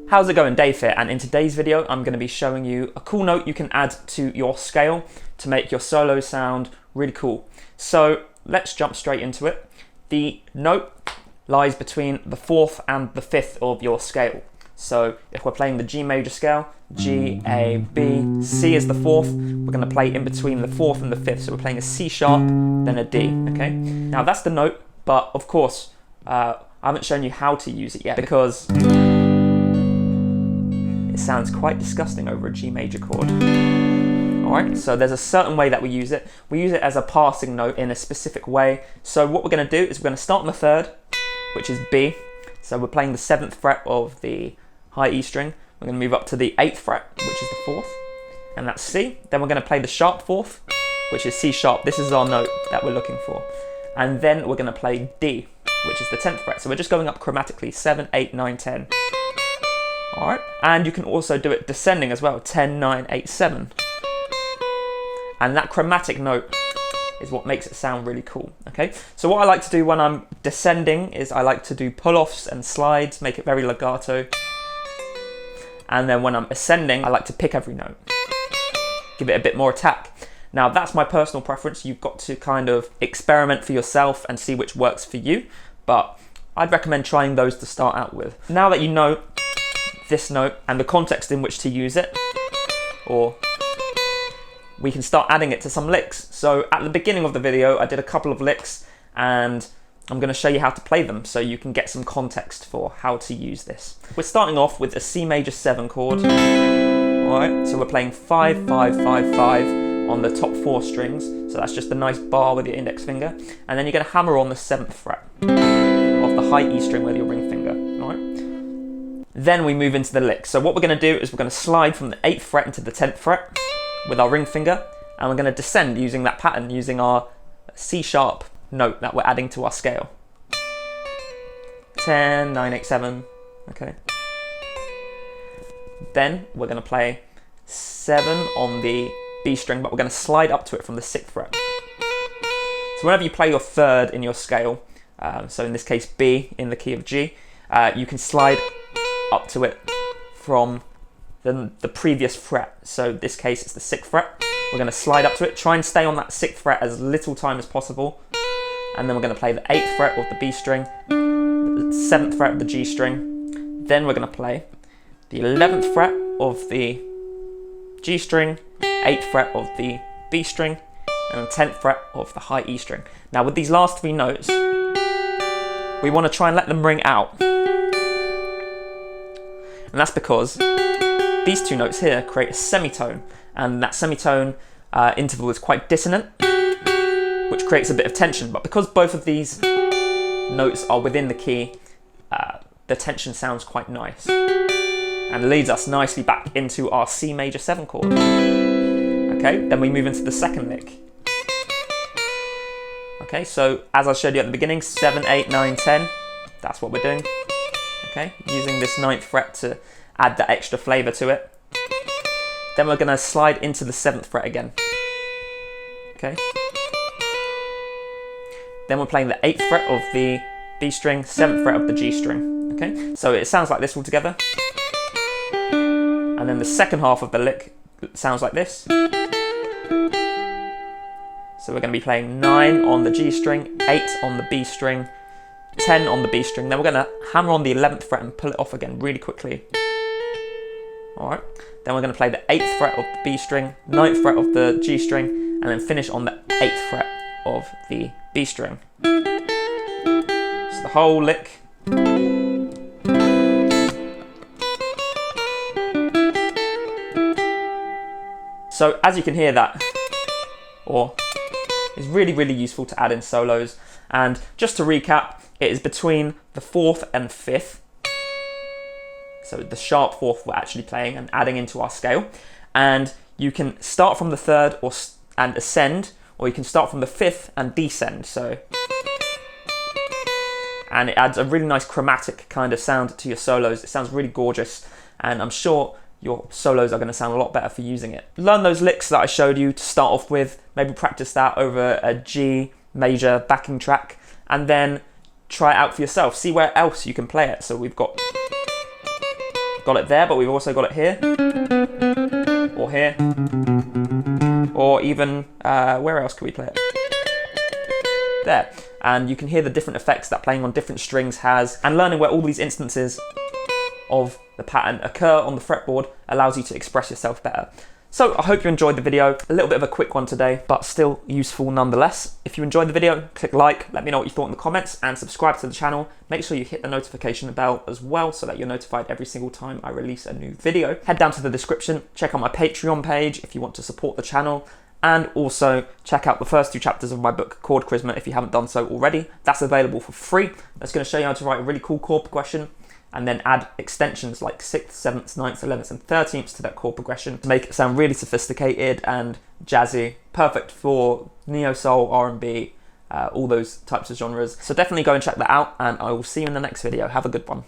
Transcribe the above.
How's it going, Dave here, and in today's video I'm going to be showing you a cool note you can add to your scale to make your solo sound really cool. So let's jump straight into it. The note lies between the 4th and the 5th of your scale. So if we're playing the G major scale, G, A, B, C is the 4th, we're going to play in between the 4th and the 5th. So we're playing a C sharp, then a D, okay? Now that's the note, but of course, I haven't shown you how to use it yet because it sounds quite disgusting over a G major chord. Alright, so there's a certain way that we use it. We use it as a passing note in a specific way. So what we're going to do is we're going to start on the 3rd, which is B. So we're playing the 7th fret of the high E string. We're going to move up to the 8th fret, which is the 4th, and that's C. Then we're going to play the sharp 4th, which is C sharp. This is our note that we're looking for. And then we're going to play D, which is the 10th fret. So we're just going up chromatically, 7, 8, 9, 10. Alright, and you can also do it descending as well, 10, 9, 8, 7. And that chromatic note is what makes it sound really cool, okay? So what I like to do when I'm descending is I like to do pull-offs and slides, make it very legato. And then when I'm ascending, I like to pick every note, give it a bit more attack. Now that's my personal preference. You've got to kind of experiment for yourself and see which works for you, but I'd recommend trying those to start out with. Now that you know this note and the context in which to use it, or we can start adding it to some licks. So at the beginning of the video, I did a couple of licks and I'm going to show you how to play them so you can get some context for how to use this. We're starting off with a C major 7 chord. Alright, so we're playing 5, 5, 5, 5 on the top 4 strings. So that's just a nice bar with your index finger. And then you're going to hammer on the 7th fret of the high E string with your ring finger. Alright. Then we move into the lick. So what we're going to do is we're going to slide from the 8th fret into the 10th fret with our ring finger, and we're going to descend using that pattern, using our C sharp note that we're adding to our scale. 10, 9, 8, 7, okay. Then we're going to play 7 on the B string, but we're going to slide up to it from the 6th fret. So whenever you play your 3rd in your scale, so in this case B in the key of G, you can slide up to it from the previous fret. So in this case it's the 6th fret. We're going to slide up to it, try and stay on that 6th fret as little time as possible, and then we're going to play the 8th fret of the B string, the 7th fret of the G string, then we're going to play the 11th fret of the G string, 8th fret of the B string, and the 10th fret of the high E string. Now with these last 3 notes, we want to try and let them ring out. And that's because these 2 notes here create a semitone, and that semitone interval is quite dissonant, which creates a bit of tension. But because both of these notes are within the key, the tension sounds quite nice and leads us nicely back into our C major 7 chord. Okay, then we move into the 2nd lick. Okay, so as I showed you at the beginning, 7, 8, 9, 10, that's what we're doing. Okay, using this 9th fret to add that extra flavour to it. Then we're going to slide into the 7th fret again. Okay. Then we're playing the 8th fret of the B string, 7th fret of the G string. Okay, so it sounds like this all together. And then the second half of the lick sounds like this. So we're going to be playing 9 on the G string, 8 on the B string, 10 on the B string. Then we're going to hammer on the 11th fret and pull it off again really quickly. Alright, then we're going to play the 8th fret of the B string, 9th fret of the G string, and then finish on the 8th fret of the B string. So the whole lick. So as you can hear, that is really, really useful to add in solos. And just to recap, it is between the 4th and 5th. So the sharp 4th we're actually playing and adding into our scale. And you can start from the 3rd and ascend, or you can start from the 5th and descend. And it adds a really nice chromatic kind of sound to your solos. It sounds really gorgeous, and I'm sure your solos are going to sound a lot better for using it. Learn those licks that I showed you to start off with. Maybe practice that over a G major backing track, and then try it out for yourself. See where else you can play it. So we've got got it there, but we've also got it here, or here, or even, where else can we play it? There. And you can hear the different effects that playing on different strings has, and learning where all these instances of the pattern occur on the fretboard allows you to express yourself better. So I hope you enjoyed the video. A little bit of a quick one today, but still useful nonetheless. If you enjoyed the video, click like, let me know what you thought in the comments, and subscribe to the channel. Make sure you hit the notification bell as well so that you're notified every single time I release a new video. Head down to the description, check out my Patreon page if you want to support the channel, and also check out the first 2 chapters of my book, Chord Charisma, if you haven't done so already. That's available for free. That's going to show you how to write a really cool chord progression, and then add extensions like 6th, 7th, 9th, 11th, and 13th to that chord progression to make it sound really sophisticated and jazzy, perfect for neo-soul, R&B, all those types of genres. So definitely go and check that out, and I will see you in the next video. Have a good one.